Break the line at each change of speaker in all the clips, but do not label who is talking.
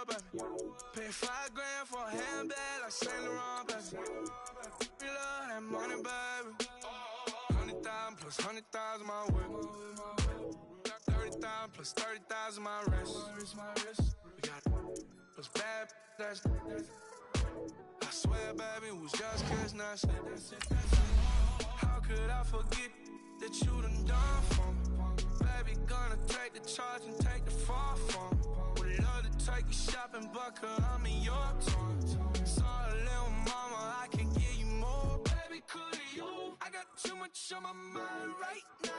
baby. Pay $5 grand for a handbag like Saint Laurent, baby. We love that money, baby. 100,000 plus 100,000 my whip. 30,000 plus 30,000 my wrist. We got those bad, that's. I swear, baby, it was just kiss, that's it. How could I forget that you done for me? Baby, gonna take the charge and take the fall from me. Would love to take you shopping, but cause I'm in your town. Sorry, little mama, I can give you more. Baby, could you? I got too much on my mind right now.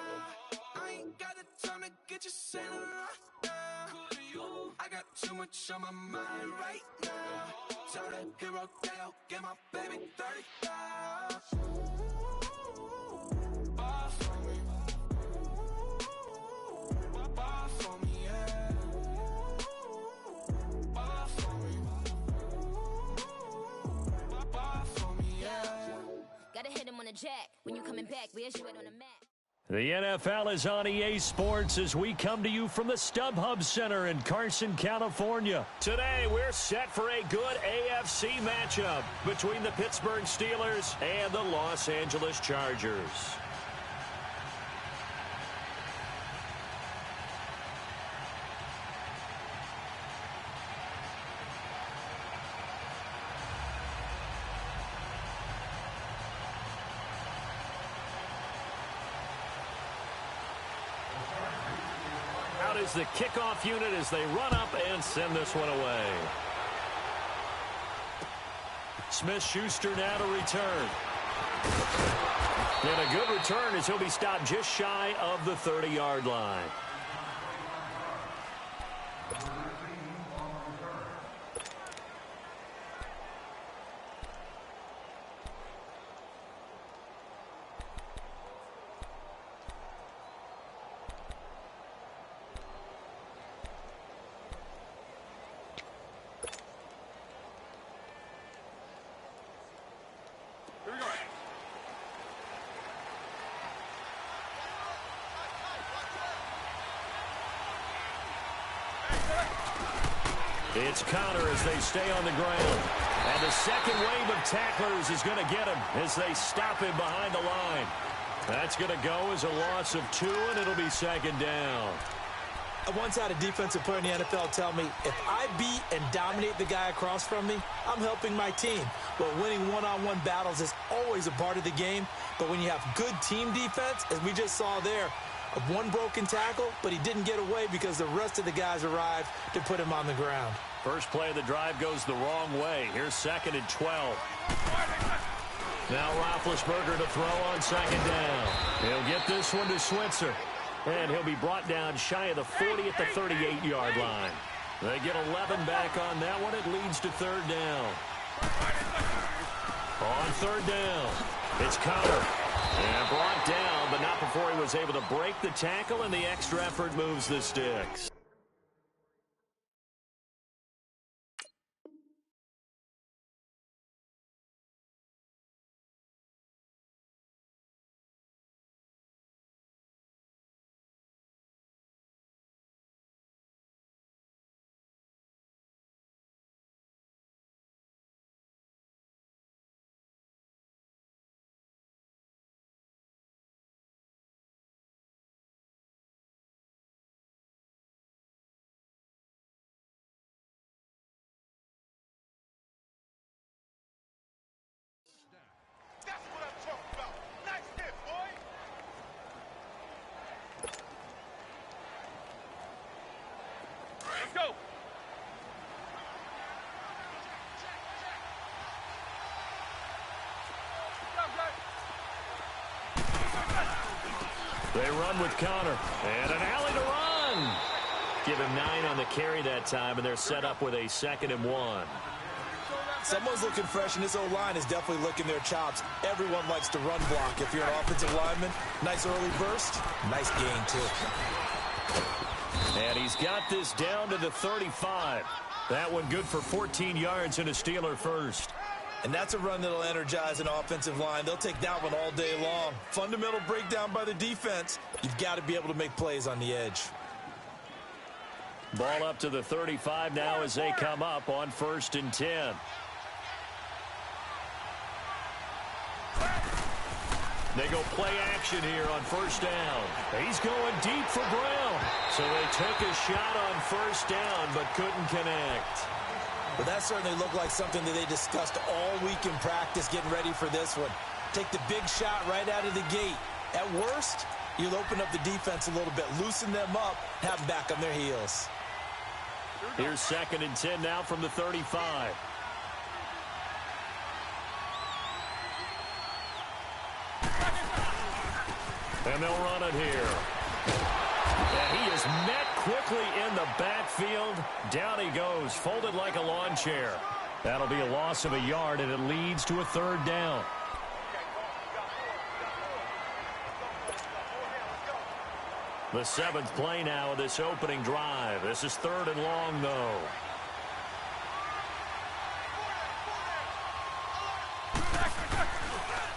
I ain't got the time to get you sailing right now. Could you? I got too much on my mind right now. Tell that hero that I'll get my baby 30,000. Bar for me. Bar for me, yeah. Bar for me. Bar for me, yeah.
Gotta hit him on the jack. When you coming back, where's you at on the map?
The NFL is on EA Sports as we come to you from the StubHub Center in Carson, California. Today, we're set for a good AFC matchup between the Pittsburgh Steelers and the Los Angeles Chargers. Out is the kickoff unit as they run up and send this one away. Smith-Schuster now to return. And a good return as he'll be stopped just shy of the 30-yard line. It's Connor as they stay on the ground. And the second wave of tacklers is going to get him as they stop him behind the line. That's going to go as a loss of 2, and it'll be second down.
I once had a defensive player in the NFL tell me, if I beat and dominate the guy across from me, I'm helping my team. Well, winning one-on-one battles is always a part of the game, but when you have good team defense, as we just saw there, one broken tackle, but he didn't get away because the rest of the guys arrived to put him on the ground.
First play of the drive goes the wrong way. Here's 2nd and 12. Now Roethlisberger to throw on second down. He'll get this one to Switzer. And he'll be brought down shy of the 40 at the 38-yard line. They get 11 back on that one. It leads to 3rd down. On 3rd down, it's Connor. And brought down, but not before he was able to break the tackle, and the extra effort moves the sticks. They run with Connor. And an alley to run. Give him 9 on the carry that time, and they're set up with a 2nd and 1.
Someone's looking fresh, and this O-line is definitely licking their chops. Everyone likes to run block. If you're an offensive lineman, nice early burst, nice gain, too.
And he's got this down to the 35. That one good for 14 yards and a Steeler first.
And that's a run that'll energize an offensive line. They'll take that one all day long. Fundamental breakdown by the defense. You've got to be able to make plays on the edge.
Ball up to the 35 now as they come up on 1st and 10. They go play action here on 1st down. He's going deep for Brown. So they took a shot on 1st down but couldn't connect.
Well, that certainly looked like something that they discussed all week in practice getting ready for this one. Take the big shot right out of the gate. At worst, you'll open up the defense a little bit, loosen them up, have them back on their heels.
Here's 2nd and 10 now from the 35. And they'll run it here. And he is met quickly in the backfield. Down he goes, folded like a lawn chair. That'll be a loss of a yard, and it leads to a 3rd down. The 7th play now of this opening drive. This is 3rd and long, though.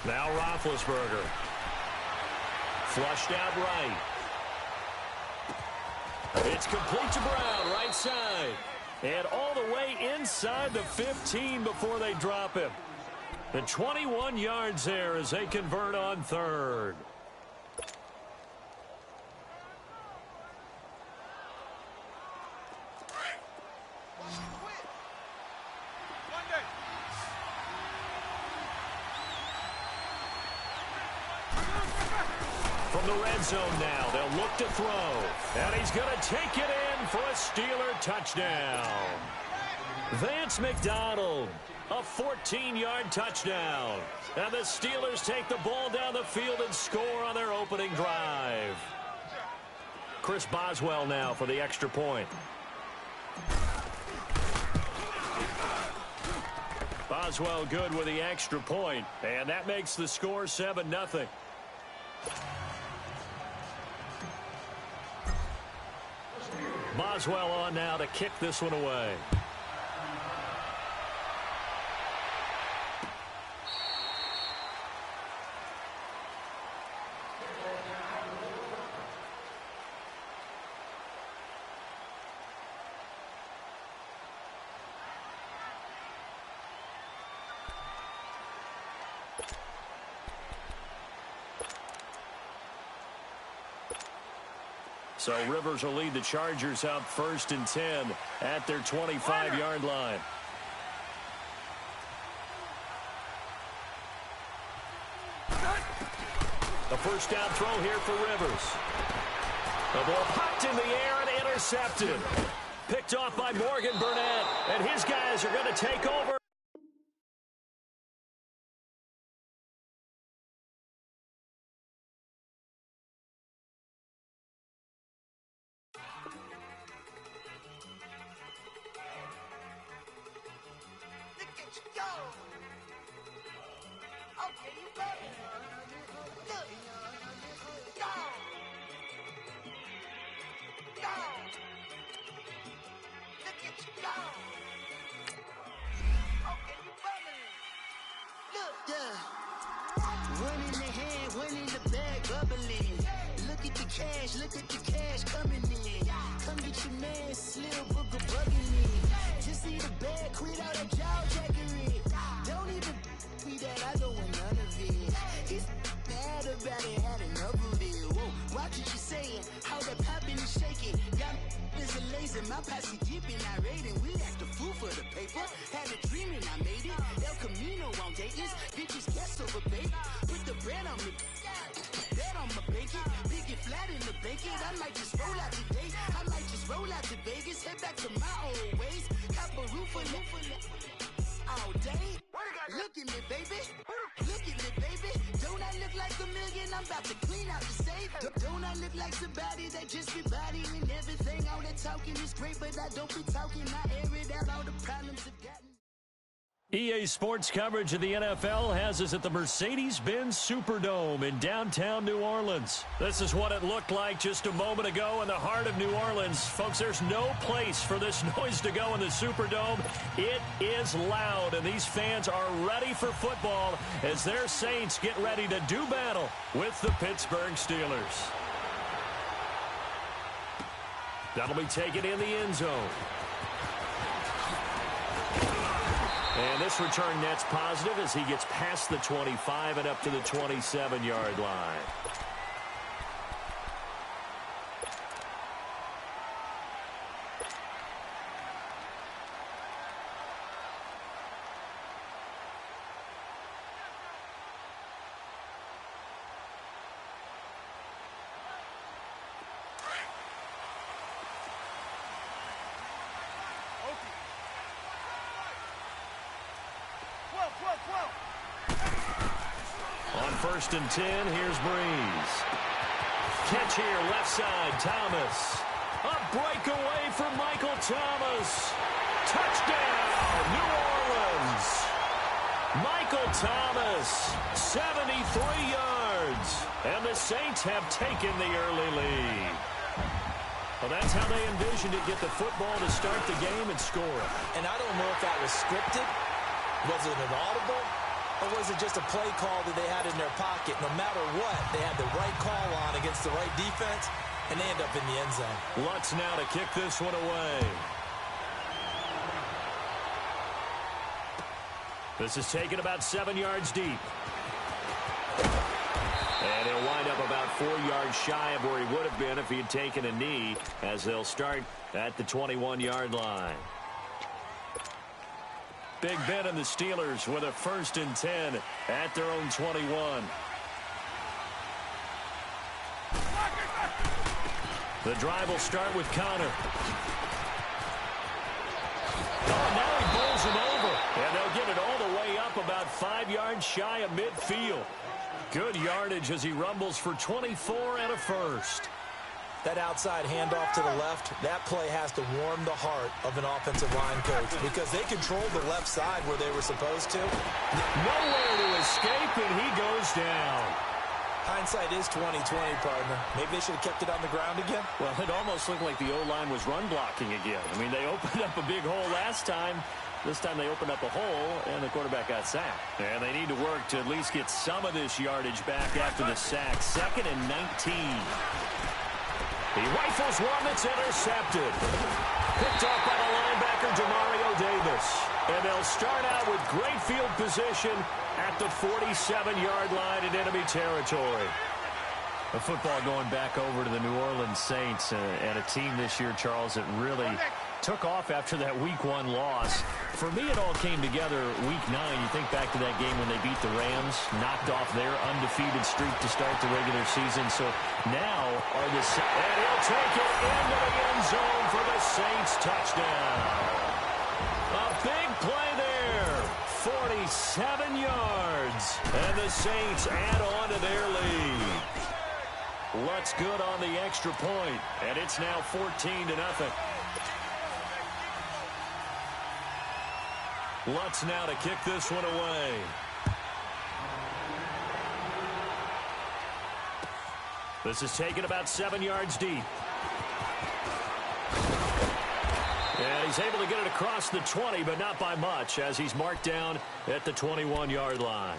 Now Roethlisberger. Flushed out right. It's complete to Brown, right side. And all the way inside the 15 before they drop him. The 21 yards there as they convert on 3rd. From the red zone now, they'll look to throw. And he's going to take it in for a Steeler touchdown. Vance McDonald, a 14-yard touchdown. And the Steelers take the ball down the field and score on their opening drive. Chris Boswell now for the extra point. Boswell good with the extra point, and that makes the score 7-0. Boswell on now to kick this one away. So Rivers will lead the Chargers out 1st and 10 at their 25-yard line. A 1st down throw here for Rivers. The ball popped in the air and intercepted. Picked off by Morgan Burnett, and his guys are going to take over.
Look at the cash coming in. Come get your man, Slim Booker bugging me. Just see the bag, quit all that jaw jackery. Don't even be that, I don't want none of it. He's mad about it, had enough of it. Whoa, watch what you saying, how that poppin' and shaking. Got is a lazy, my posse dipping, I raiding. We act a fool for the paper. Had a dream and I made it. El Camino on Dayton's, bitches guess over bait. Put the bread on me. Bet on my bacon, big and flat in the bacon. I might just roll out today. I might just roll out to Vegas, head back to my old ways. Cop a roof all day. Look at me, baby. Look at me, baby. Don't I look like $1 million? I'm about to clean out the safe. Don't I look like somebody that just be bodying everything? All that talking is great, but I don't be talking. I air it out, all the problems have gotten.
EA Sports coverage of the NFL has us at the Mercedes-Benz Superdome in downtown New Orleans. This is what it looked like just a moment ago in the heart of New Orleans. Folks, there's no place for this noise to go in the Superdome. It is loud, and these fans are ready for football as their Saints get ready to do battle with the Pittsburgh Steelers. That'll be taken in the end zone. And this return net's positive as he gets past the 25 and up to the 27-yard line. On 1st and 10, here's Breeze. Catch here, left side, Thomas. A breakaway for Michael Thomas. Touchdown, New Orleans. Michael Thomas, 73 yards. And the Saints have taken the early lead. Well, that's how they envisioned it, get the football to start the game and score it.
And I don't know if that was scripted. Was it an audible? Or was it just a play call that they had in their pocket? No matter what, they had the right call on against the right defense, and they end up in the end zone.
Lutz now to kick this one away. This is taken about 7 yards deep. And he'll wind up about 4 yards shy of where he would have been if he had taken a knee, as they'll start at the 21-yard line. Big Ben and the Steelers with a 1st and 10 at their own 21. The drive will start with Connor. Oh, now he bowls him over. And they'll get it all the way up about 5 yards shy of midfield. Good yardage as he rumbles for 24 and a first.
That outside handoff to the left, that play has to warm the heart of an offensive line coach because they controlled the left side where they were supposed to.
Nowhere to escape, and he goes down.
Hindsight is 20/20, partner. Maybe they should have kept it on the ground again.
Well, it almost looked like the O-line was run blocking again. I mean, they opened up a big hole last time. This time they opened up a hole, and the quarterback got sacked. And they need to work to at least get some of this yardage back after the sack. 2nd and 19. He rifles one that's intercepted. Picked off by the linebacker, Demario Davis. And they'll start out with great field position at the 47-yard line in enemy territory. The football going back over to the New Orleans Saints and a team this year, Charles, that really took off after that Week 1 loss. For me, it all came together Week 9. You think back to that game when they beat the Rams, knocked off their undefeated streak to start the regular season. So now are the Saints. And he'll take it into the end zone for the Saints touchdown. A big play there. 47 yards. And the Saints add on to their lead. Lutz good on the extra point. And it's now 14-0. Lutz now to kick this one away. This is taken about 7 yards deep. And he's able to get it across the 20, but not by much, as he's marked down at the 21-yard line.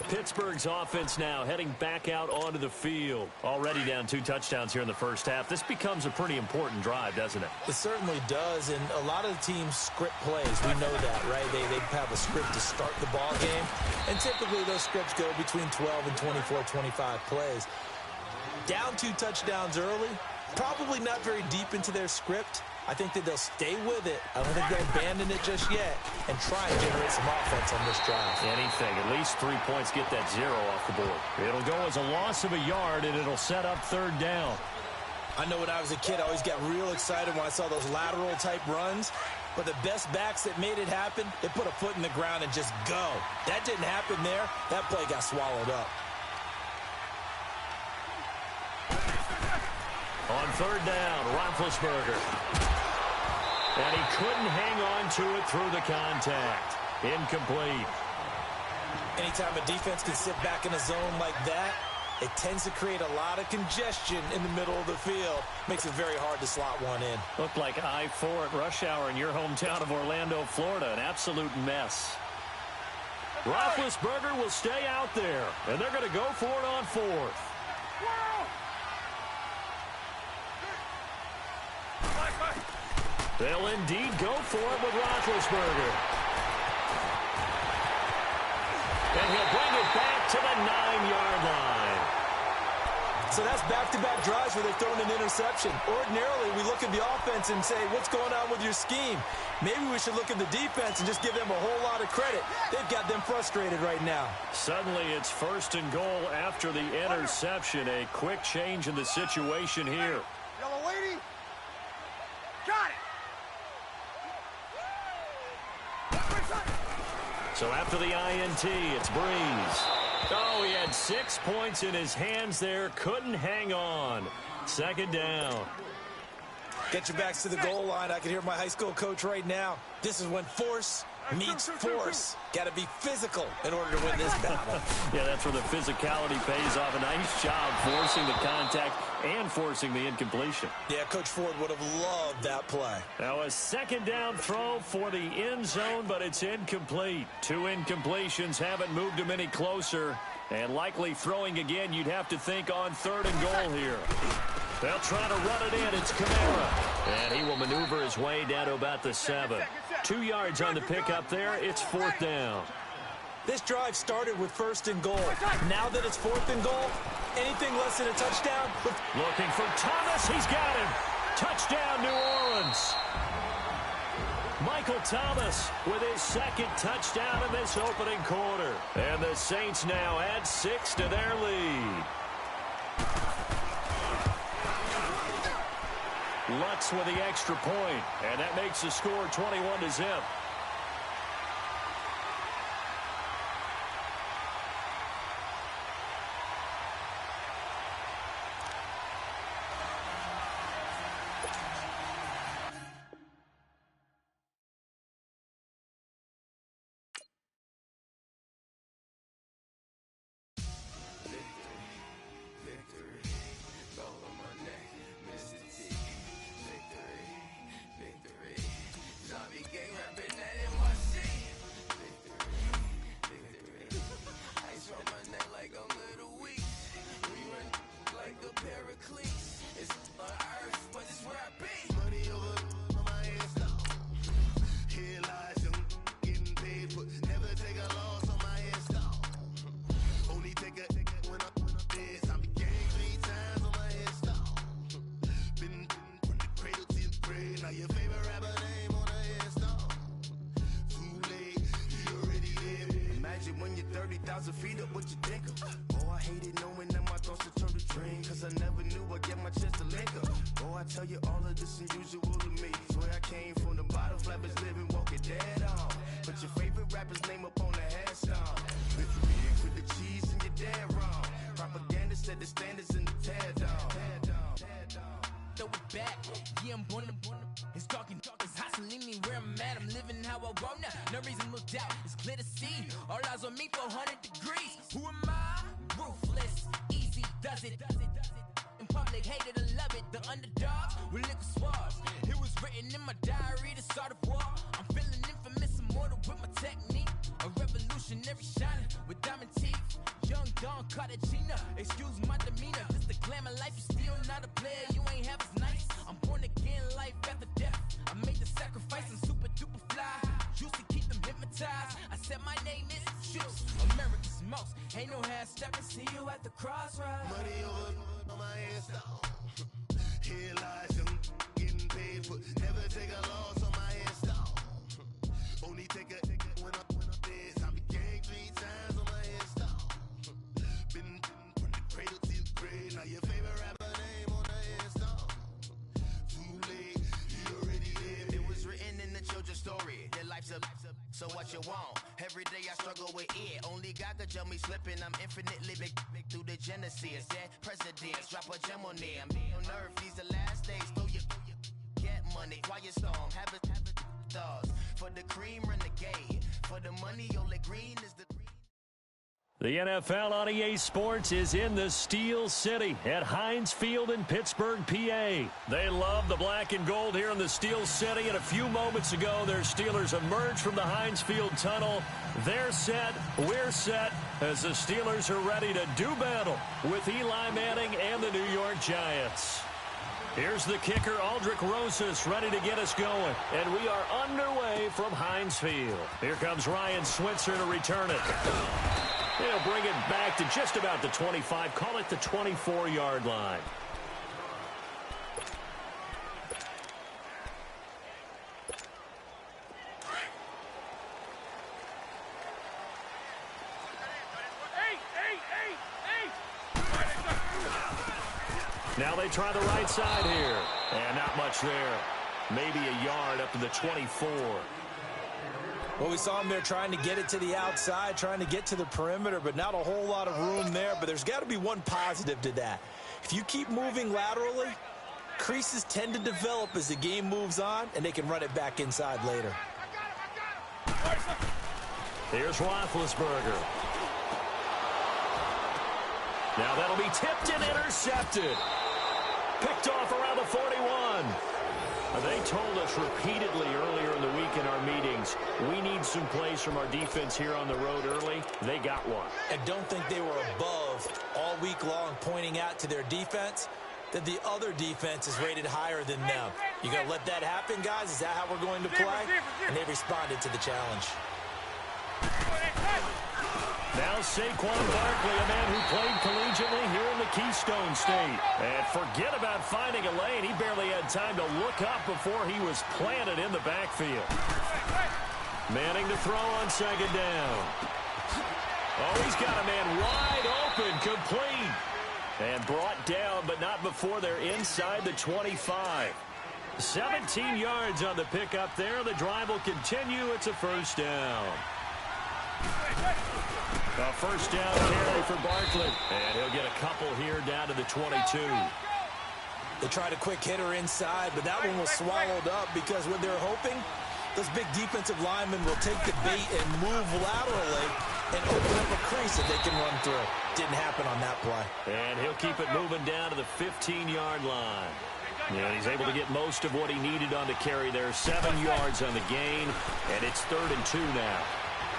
Pittsburgh's offense now heading back out onto the field. Already down 2 touchdowns here in the first half. This becomes a pretty important drive, doesn't it?
It certainly does, and a lot of the teams script plays. We know that, right? They have a script to start the ball game, and typically those scripts go between 12 and 24, 25 plays. Down 2 touchdowns early, probably not very deep into their script. I think that they'll stay with it. I don't think they'll abandon it just yet and try and generate some offense on this drive.
Anything. At least 3 points, get that 0 off the board. It'll go as a loss of a yard, and it'll set up 3rd down.
I know when I was a kid, I always got real excited when I saw those lateral-type runs. But the best backs that made it happen, they put a foot in the ground and just go. That didn't happen there. That play got swallowed up.
On 3rd down, Roethlisberger. And he couldn't hang on to it through the contact. Incomplete.
Anytime a defense can sit back in a zone like that, it tends to create a lot of congestion in the middle of the field. Makes it very hard to slot one in.
Looked like I-4 at rush hour in your hometown of Orlando, Florida. An absolute mess. Roethlisberger will stay out there, and they're going to go for it on 4th. They'll indeed go for it with Roethlisberger. And he'll bring it back to the 9-yard line.
So that's back-to-back drives where they've thrown an interception. Ordinarily, we look at the offense and say, what's going on with your scheme? Maybe we should look at the defense and just give them a whole lot of credit. They've got them frustrated right now. Suddenly, it's 1st and goal after the interception. A quick change in the situation here.
Yellow lady. Got it.
So after the INT, it's Breeze. Oh, he had 6 points in his hands there. Couldn't hang on. 2nd down. Get your backs to the goal line. I can hear my high school coach right now. This is when force meets force. Got to be physical in order to win this battle. Yeah, that's where the physicality pays off. A nice job forcing the contact and forcing the incompletion. Yeah, Coach Ford would have loved that play. Now a 2nd down throw for the end zone, but it's incomplete. 2 incompletions haven't moved him any closer. And likely throwing again, you'd have to think on 3rd and goal here. They'll try to run it in. It's Kamara. And he will maneuver his way down to about the 7. 2 yards on the pickup there. It's 4th down. This drive started with 1st and goal. Now that it's 4th and goal, anything less than a touchdown. Looking for Thomas. He's got him. Touchdown, New Orleans. Michael Thomas with his 2nd touchdown in this opening quarter. And the Saints now add 6 to their lead. Lutz with the extra point, and that makes the score 21-0.
So what you want? Every day I struggle with it. Only God could tell me slipping. I'm infinitely big through the Genesis. Dead presidents, drop a gem on them. On earth, these the last days. Throw your get money, quiet storm. Have it thoughts. For the cream, renegade. For the money, only green is the green.
The NFL on EA Sports is in the Steel City at Heinz Field in Pittsburgh, PA. They love the black and gold here in the Steel City, and a few moments ago, their Steelers emerged from the Heinz Field tunnel. They're set, we're set, as the Steelers are ready to do battle with Eli Manning and the New York Giants. Here's the kicker, Aldrich Rosas, ready to get us going. And we are underway from Heinz Field. Here comes Ryan Switzer to return it. He'll bring it back to just about the 25, call it the 24-yard line. Now they try the right side here. And not much there. Maybe a yard up to the 24.
Well, we saw him there trying to get it to the outside, trying to get to the perimeter, but not a whole lot of room there. But there's got to be one positive to that. If you keep moving laterally, creases tend to develop as the game moves on, and they can run it back inside later.
Here's Roethlisberger. Now that'll be tipped and intercepted. Picked off around the 41. They told us repeatedly earlier in the week in our meetings, we need some plays from our defense here on the road early. They got one.
I don't think they were above all week long pointing out to their defense that the other defense is rated higher than them. You going to let that happen, guys? Is that how we're going to play? And they responded to the challenge.
Now Saquon Barkley, a man who played collegiately here in the Keystone State. And forget about finding a lane. He barely had time to look up before he was planted in the backfield. Manning to throw on second down. Oh, he's got a man wide open, complete. And brought down, but not before they're inside the 25. 17 yards on the pickup there. The drive will continue. It's a first down. A first down carry for Barkley. And he'll get a couple here down to the 22.
They tried a quick hitter inside, but that one was swallowed up because what they're hoping, those big defensive linemen will take the bait and move laterally and open up a crease that they can run through. Didn't happen on that play.
And he'll keep it moving down to the 15-yard line. And he's able to get most of what he needed on the carry there. 7 yards on the gain, and it's 3rd and 2 now.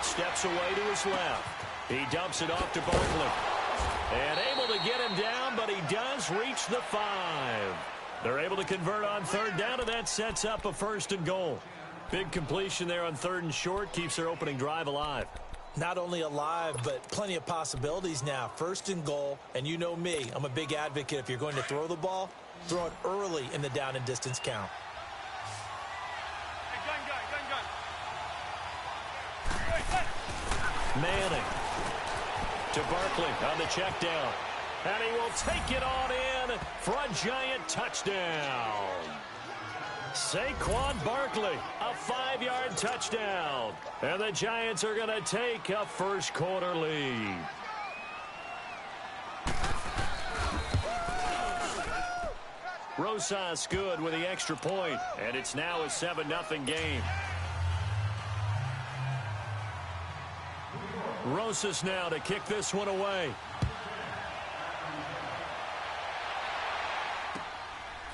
Steps away to his left. He dumps it off to Barkley. And able to get him down, but he does reach the 5. They're able to convert on 3rd down, and that sets up a 1st and goal. Big completion there on 3rd and short. Keeps their opening drive alive.
Not only alive, but plenty of possibilities now. 1st and goal, and you know me. I'm a big advocate. If you're going to throw the ball, throw it early in the down and distance count.
Manning to Barkley on the check down. And he will take it on in for a giant touchdown. Saquon Barkley, a 5-yard touchdown. And the Giants are going to take a first quarter lead. Rosas good with the extra point, and it's now a 7-0 game. Rosas now to kick this one away.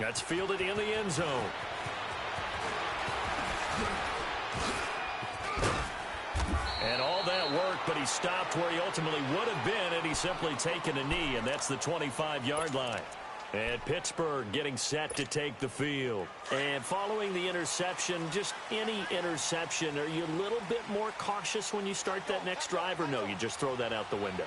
That's fielded in the end zone. And all that work, but he stopped where he ultimately would have been, and he's simply taken a knee, and that's the 25-yard line. And Pittsburgh getting set to take the field. And following the interception, just any interception, are you a little bit more cautious when you start that next drive, or no, you just throw that out the window?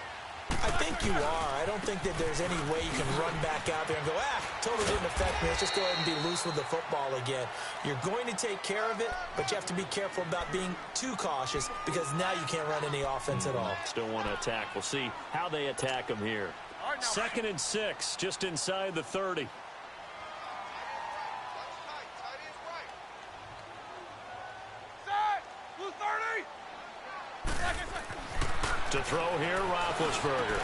I think you are. I don't think that there's any way you can run back out there and go, totally didn't affect me. Let's just go ahead and be loose with the football again. You're going to take care of it, but you have to be careful about being too cautious because now you can't run any offense at all.
Still want to attack. We'll see how they attack them here. 2nd and 6, just inside the 30. To throw here, Roethlisberger.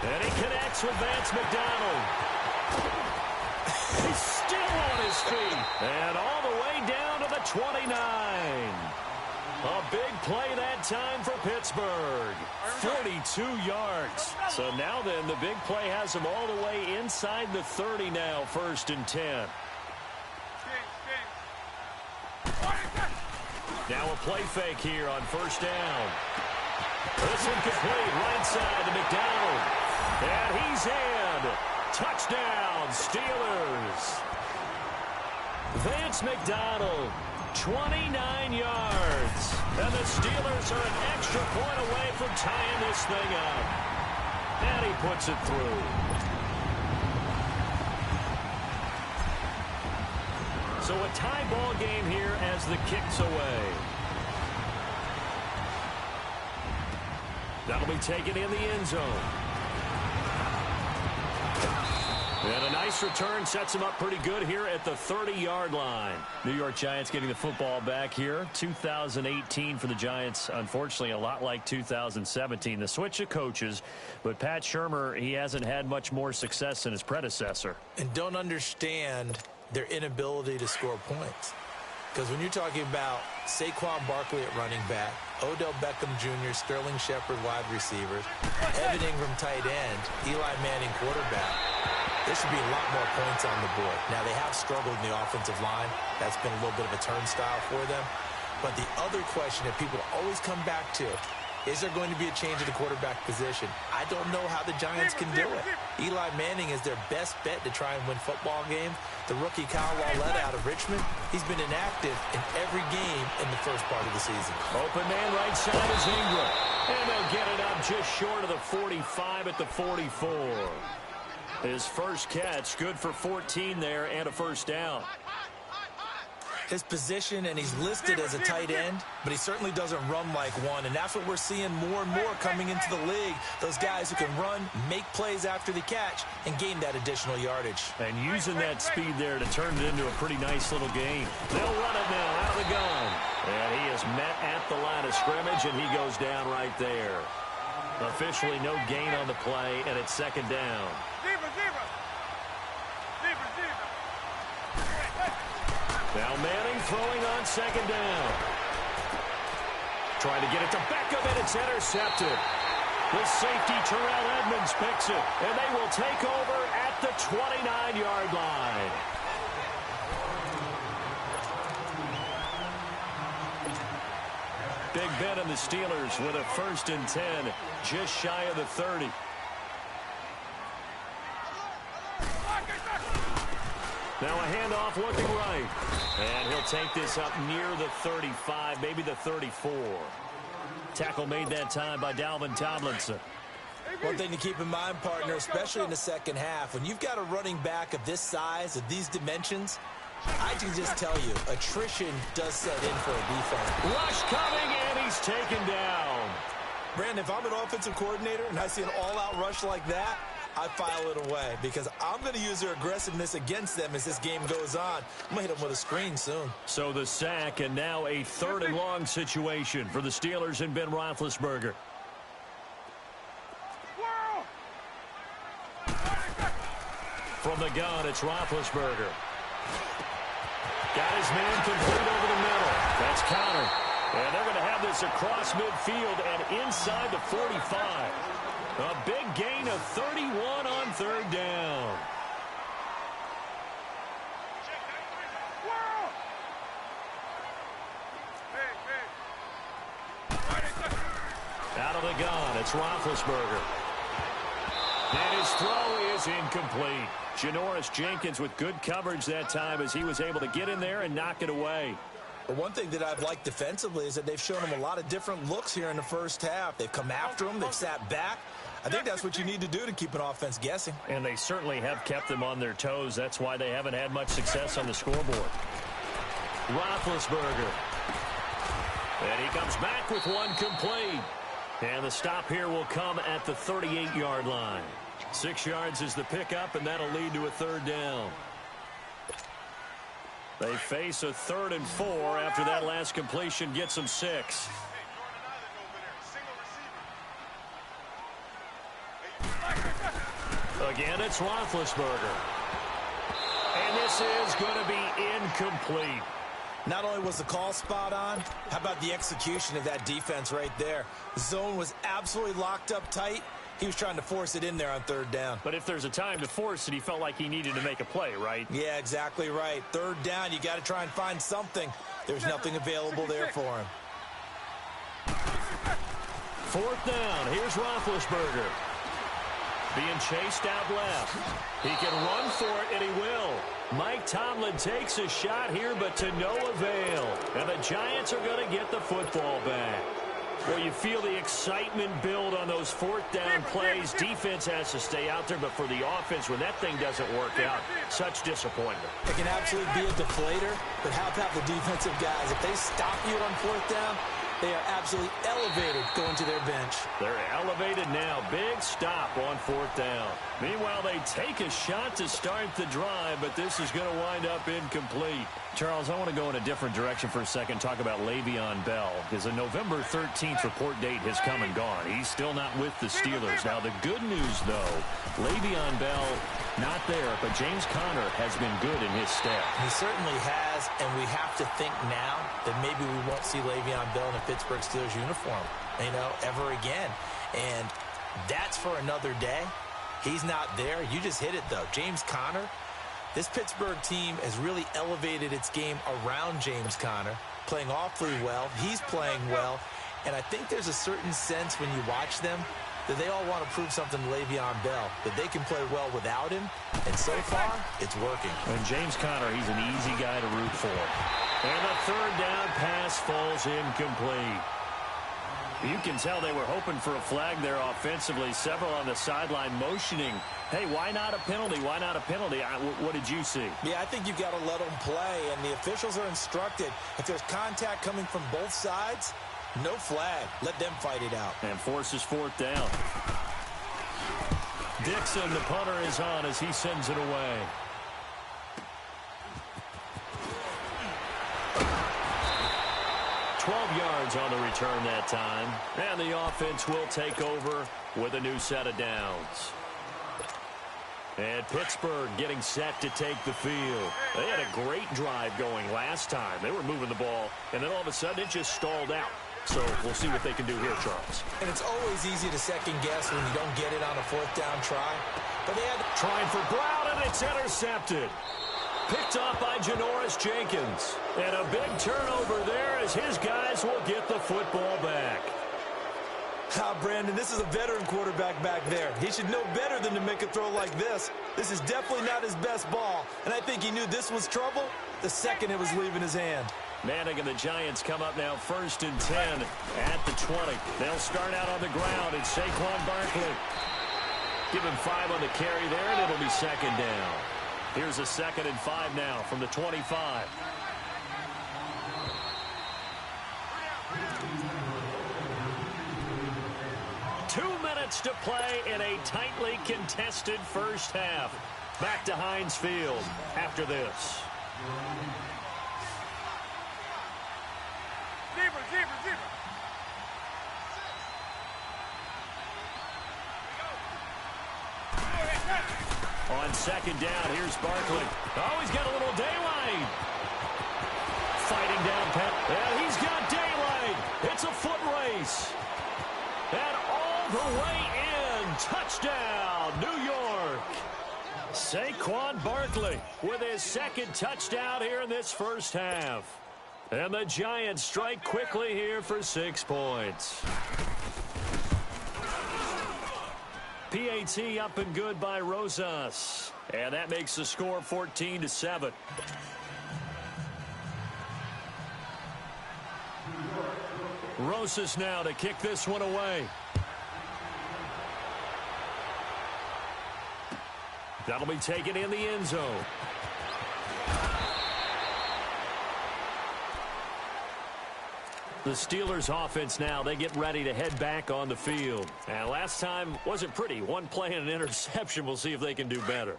And he connects with Vance McDonald. He's still on his feet. And all the way down to the 29. A big play that time for Pittsburgh. 42 yards. So now then, the big play has him all the way inside the 30 now, 1st and 10. Now a play fake here on 1st down. This one complete, right side to McDonald. And he's in. Touchdown, Steelers. Vance McDonald, 29 yards. And the Steelers are an extra point away from tying this thing up. And he puts it through. So a tie ball game here as the kick's away. That'll be taken in the end zone. And a nice return sets him up pretty good here at the 30-yard line. New York Giants getting the football back here. 2018 for the Giants, unfortunately, a lot like 2017. The switch of coaches, but Pat Shurmur, he hasn't had much more success than his predecessor.
And don't understand their inability to score points. Because when you're talking about Saquon Barkley at running back, Odell Beckham Jr., Sterling Shepard wide receivers, Evan Ingram tight end, Eli Manning quarterback, there should be a lot more points on the board. Now, they have struggled in the offensive line. That's been a little bit of a turnstile for them. But the other question that people always come back to, is there going to be a change at the quarterback position? I don't know how the Giants can do it. Eli Manning is their best bet to try and win football games. The rookie Kyle Lauletta out of Richmond, he's been inactive in every game in the first part of the season.
Open man right side is Ingram. And they'll get it up just short of the 45 at the 44. His first catch, good for 14 there and a first down.
His position, and he's listed as a tight end, but he certainly doesn't run like one, and that's what we're seeing more and more coming into the league. Those guys who can run, make plays after the catch, and gain that additional yardage.
And using that speed there to turn it into a pretty nice little game. They'll run it now out of the gun. And he is met at the line of scrimmage, and he goes down right there. Officially no gain on the play, and it's second down. Now Manning throwing on second down. Trying to get it to Beckham, and it's intercepted. The safety, Terrell Edmonds, picks it, and they will take over at the 29-yard line. Big Ben and the Steelers with a 1st and 10, just shy of the 30. Now a handoff looking right. And he'll take this up near the 35, maybe the 34. Tackle made that time by Dalvin Tomlinson.
One thing to keep in mind, partner, especially in the second half, when you've got a running back of this size, of these dimensions, I can just tell you, attrition does set in for a defense.
Rush coming, and he's taken down.
Brandon, if I'm an offensive coordinator and I see an all-out rush like that, I file it away because I'm going to use their aggressiveness against them as this game goes on. I'm going to hit them with a screen soon.
So the sack, and now a 3rd and long situation for the Steelers and Ben Roethlisberger. From the gun, it's Roethlisberger. Got his man complete over the middle. That's countered. And they're going to have this across midfield and inside the 45. A big gain of 31 on 3rd down. Out of the gun, it's Roethlisberger. And his throw is incomplete. Janoris Jenkins with good coverage that time as he was able to get in there and knock it away.
But one thing that I've liked defensively is that they've shown him a lot of different looks here in the first half. They've come after him. They've sat back. I think that's what you need to do to keep an offense guessing.
And they certainly have kept them on their toes. That's why they haven't had much success on the scoreboard. Roethlisberger. And he comes back with one complete. And the stop here will come at the 38-yard line. 6 yards is the pickup, and that'll lead to a 3rd down. They face a 3rd and 4 after that last completion gets them 6. Again, it's Roethlisberger. And this is going to be incomplete.
Not only was the call spot on, how about the execution of that defense right there? The zone was absolutely locked up tight. He was trying to force it in there on 3rd down.
But if there's a time to force it, he felt like he needed to make a play, right?
Yeah, exactly right. 3rd down, you got to try and find something. There's nothing available there for him.
4th down. Here's Roethlisberger. being chased out left. He can run for it, and he will. Mike Tomlin takes a shot here, but to no avail. And the Giants are going to get the football back. Well, you feel the excitement build on those fourth down plays. Defense has to stay out there, but for the offense, when that thing doesn't work out, such disappointment.
It can absolutely be a deflator, but how about the defensive guys? If they stop you on fourth down, they are absolutely elevated going to their bench.
They're elevated now. Big stop on fourth down. Meanwhile, they take a shot to start the drive, but this is going to wind up incomplete. Charles, I want to go in a different direction for a second, talk about Le'Veon Bell, because the November 13th report date has come and gone. He's still not with the Steelers. Now, the good news, though, Le'Veon Bell not there, but James Conner has been good in his stead.
He certainly has, and we have to think now that maybe we won't see Le'Veon Bell in a Pittsburgh Steelers uniform, ever again. And that's for another day. He's not there. You just hit it, though. James Conner, this Pittsburgh team has really elevated its game around James Conner, playing awfully well. He's playing well. And I think there's a certain sense when you watch them that they all want to prove something to Le'Veon Bell, that they can play well without him. And so far, it's working.
And James Conner, he's an easy guy to root for. And the third down pass falls incomplete. You can tell they were hoping for a flag there offensively. Several on the sideline motioning, hey, why not a penalty? Why not a penalty? What did you see?
Yeah, I think you've got to let them play, and the officials are instructed. If there's contact coming from both sides, no flag. Let them fight it out.
And forces fourth down. Dixon, the punter, is on as he sends it away. Yards on the return that time. And the offense will take over with a new set of downs. And Pittsburgh getting set to take the field. They had a great drive going last time. They were moving the ball, and then all of a sudden it just stalled out. So we'll see what they can do here, Charles.
And it's always easy to second guess when you don't get it on a fourth down try. But they had
trying for Brown, and it's intercepted. Picked off by Janoris Jenkins. And a big turnover there as his guys will get the football back.
Brandon, this is a veteran quarterback back there. He should know better than to make a throw like this. This is definitely not his best ball. And I think he knew this was trouble the second it was leaving his hand.
Manning and the Giants come up now 1st and 10 at the 20. They'll start out on the ground. It's Saquon Barkley. Give him 5 on the carry there, and it'll be 2nd down. Here's a 2nd and 5 now from the 25. Minutes to play in a tightly contested first half. Back to Heinz Field after this. On 2nd down, here's Barkley. Oh, he's got a little daylight. Fighting down Penn. And he's got daylight. It's a foot race. And all the way in. Touchdown, New York. Saquon Barkley with his 2nd touchdown here in this first half. And the Giants strike quickly here for 6 points. PAT up and good by Rosas. And that makes the score 14-7. Rosas now to kick this one away. That'll be taken in the end zone. The Steelers offense now, they get ready to head back on the field. And last time wasn't pretty. One play and an interception. We'll see if they can do better.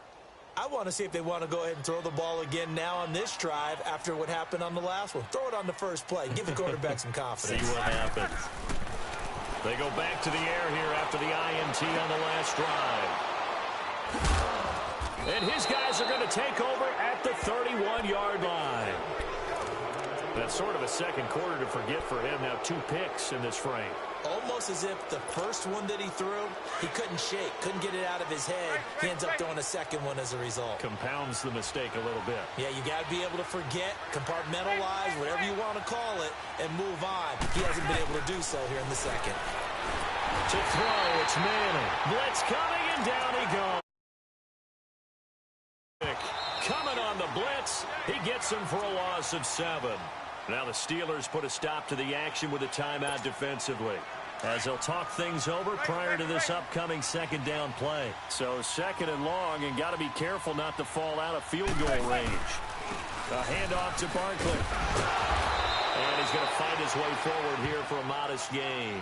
I want to see if they want to go ahead and throw the ball again now on this drive after what happened on the last one. Throw it on the first play. Give the quarterback some confidence.
See what happens. They go back to the air here after the INT on the last drive. And his guys are going to take over at the 31-yard line. That's sort of a second quarter to forget for him. Now 2 picks in this frame.
Almost as if the first one that he threw, he couldn't shake, couldn't get it out of his head. He ends up throwing a second one as a result.
Compounds the mistake a little bit.
Yeah, you got to be able to forget, compartmentalize, whatever you want to call it, and move on. He hasn't been able to do so here in the second.
To throw, it's Manning. Blitz coming, and down he goes. Coming on the blitz. He gets him for a loss of 7. Now the Steelers put a stop to the action with a timeout defensively, as they'll talk things over prior to this upcoming second down play. So second and long, and got to be careful not to fall out of field goal range. A handoff to Barkley. And he's going to fight his way forward here for a modest gain.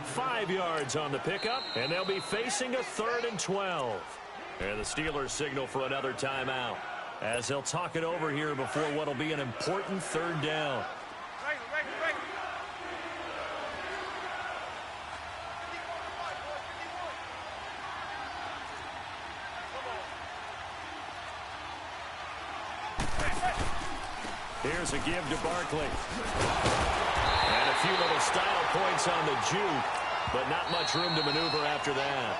5 yards on the pickup, and they'll be facing a 3rd and 12. And the Steelers signal for another timeout, as they'll talk it over here before what will be an important 3rd down. Here's a give to Barkley. And a few little style points on the juke, but not much room to maneuver after that.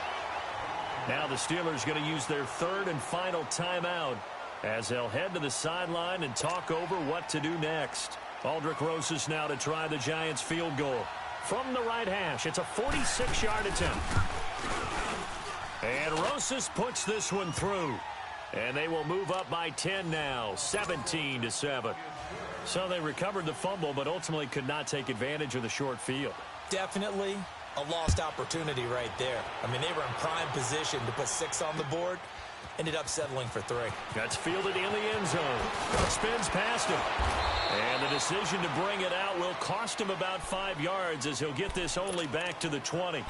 Now the Steelers going to use their 3rd and final timeout, as they'll head to the sideline and talk over what to do next. Aldrick Rosas now to try the Giants field goal from the right hash. It's a 46-yard attempt. And Rosas puts this one through. And they will move up by 10 now, 17-7. So they recovered the fumble, but ultimately could not take advantage of the short field.
Definitely a lost opportunity right there. I mean, they were in prime position to put 6 on the board. Ended up settling for 3.
That's fielded in the end zone. Spins past him. And the decision to bring it out will cost him about 5 yards, as he'll get this only back to the 20.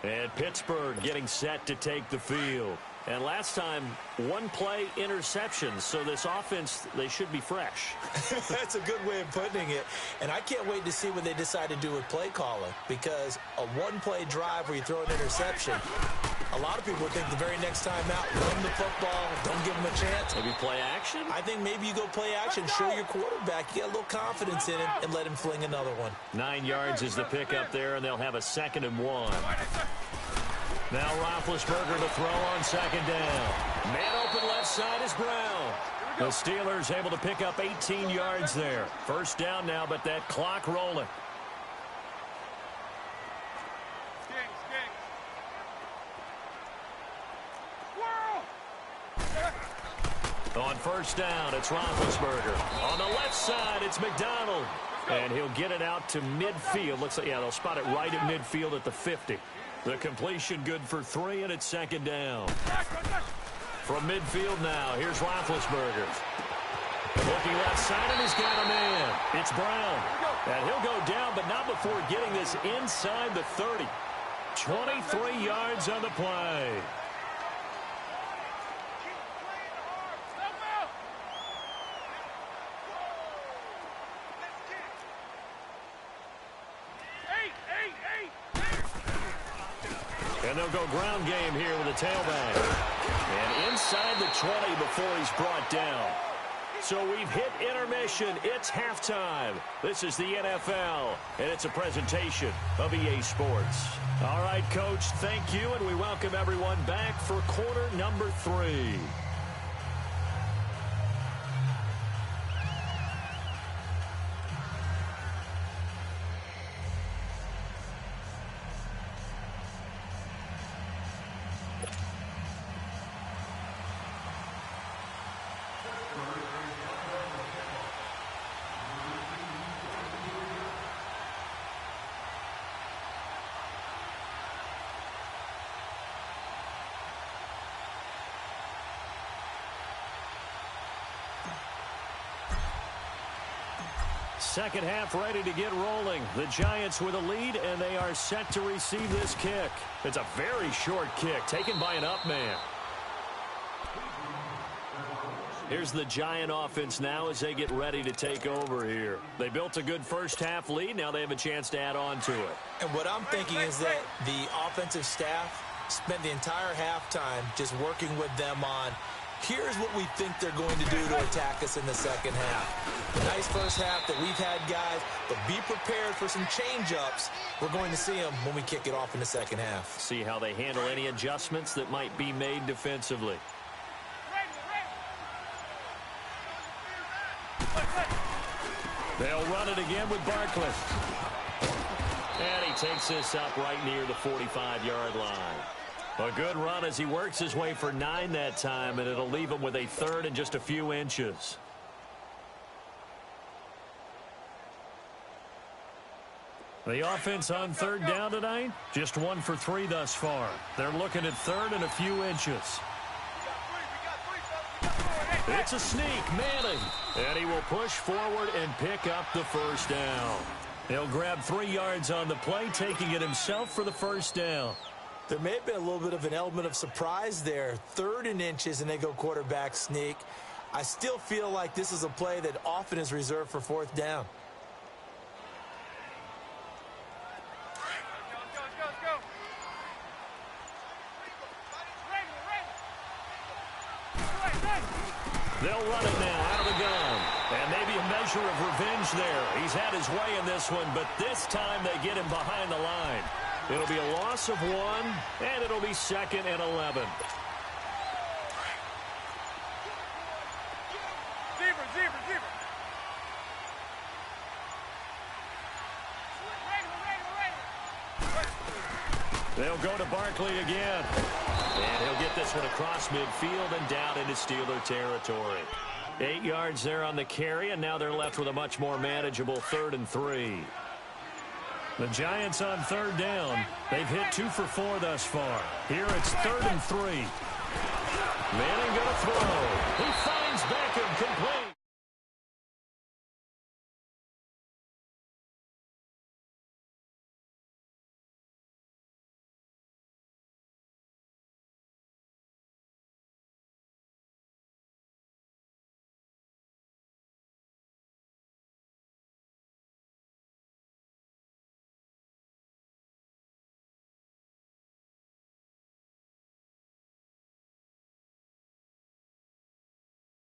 And Pittsburgh getting set to take the field. And last time, 1-play interceptions, so this offense, they should be fresh.
That's a good way of putting it. And I can't wait to see what they decide to do with play calling, because a 1-play drive where you throw an interception, a lot of people think the very next time out, run the football, don't give them a chance.
Maybe play action?
I think maybe you go play action, show your quarterback, you get a little confidence in him, and let him fling another one.
9 yards is the pickup there, and they'll have a 2nd and 1. Now Roethlisberger to throw on 2nd down. Man open left side is Brown. The Steelers able to pick up 18 yards there. 1st down now, but that clock rolling. On 1st down, it's Roethlisberger. On the left side, it's McDonald. And he'll get it out to midfield. Looks like, yeah, they'll spot it right at midfield at the 50. The completion good for 3, and it's 2nd down. From midfield now, here's Roethlisberger. Looking left side, and he's got a man. It's Brown. And he'll go down, but not before getting this inside the 30. 23 yards on the play. And they'll go ground game here with a tailback. And inside the 20 before he's brought down. So we've hit intermission. It's halftime. This is the NFL, and it's a presentation of EA Sports. All right, Coach, thank you, and we welcome everyone back for quarter number 3. Second half ready to get rolling. The Giants with a lead, and they are set to receive this kick. It's a very short kick, taken by an up man. Here's the Giant offense now as they get ready to take over here. They built a good first half lead. Now they have a chance to add on to it.
And what I'm thinking is that the offensive staff spent the entire halftime just working with them on, here's what we think they're going to do to attack us in the second half. A nice first half that we've had, guys, but be prepared for some change-ups. We're going to see them when we kick it off in the second half.
See how they handle any adjustments that might be made defensively. They'll run it again with Barkley. And he takes this up right near the 45-yard line. A good run as he works his way for 9 that time, and it'll leave him with a third and just a few inches. The offense on third down tonight, just 1 for 3 thus far. They're looking at third and a few inches. It's a sneak, Manning, and he will push forward and pick up the first down. He'll grab 3 yards on the play, taking it himself for the first down.
There may have been a little bit of an element of surprise there. 3rd and inches, and they go quarterback sneak. I still feel like this is a play that often is reserved for 4th down.
They'll run it now out of the gun. And maybe a measure of revenge there. He's had his way in this one, but this time they get him behind the line. It'll be a loss of 1, and it'll be 2nd and 11. They'll go to Barkley again. And he'll get this one across midfield and down into Steeler territory. 8 yards there on the carry, and now they're left with a much more manageable 3rd and 3. The Giants on 3rd down. They've hit 2 for 4 thus far. Here it's 3rd and 3. Manning going to throw. He finds Beckham.